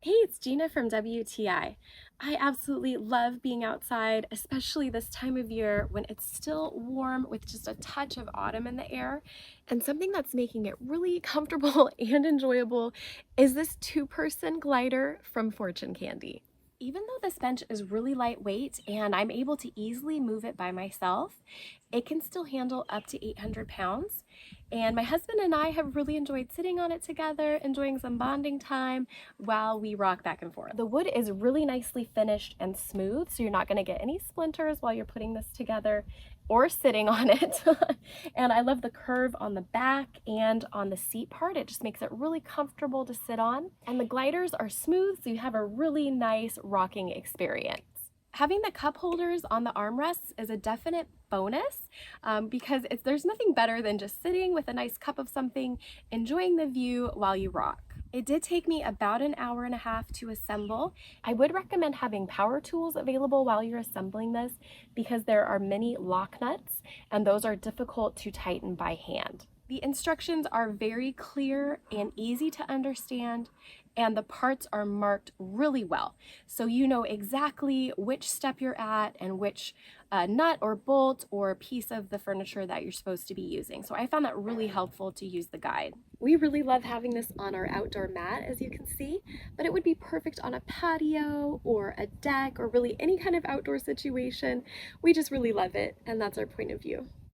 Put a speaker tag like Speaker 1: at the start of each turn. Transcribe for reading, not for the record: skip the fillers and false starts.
Speaker 1: Hey, it's Gina from WTI. I absolutely love being outside, especially this time of year when it's still warm with just a touch of autumn in the air. And something that's making it really comfortable and enjoyable is this two-person glider from Fortune Candy. Even though this bench is really lightweight and I'm able to easily move it by myself, it can still handle up to 800 pounds. And my husband and I have really enjoyed sitting on it together, enjoying some bonding time while we rock back and forth. The wood is really nicely finished and smooth, so you're not going to get any splinters while you're putting this together or sitting on it. And I love the curve on the back and on the seat part. It just makes it really comfortable to sit on. And the gliders are smooth, so you have a really nice rocking experience. Having the cup holders on the armrests is a definite bonus because there's nothing better than just sitting with a nice cup of something, enjoying the view while you rock. It did take me about an hour and a half to assemble. I would recommend having power tools available while you're assembling this because there are many lock nuts and those are difficult to tighten by hand. The instructions are very clear and easy to understand, and the parts are marked really well. So you know exactly which step you're at and which nut or bolt or piece of the furniture that you're supposed to be using. So I found that really helpful to use the guide. We really love having this on our outdoor mat, as you can see, but it would be perfect on a patio or a deck or really any kind of outdoor situation. We just really love it, and that's our point of view.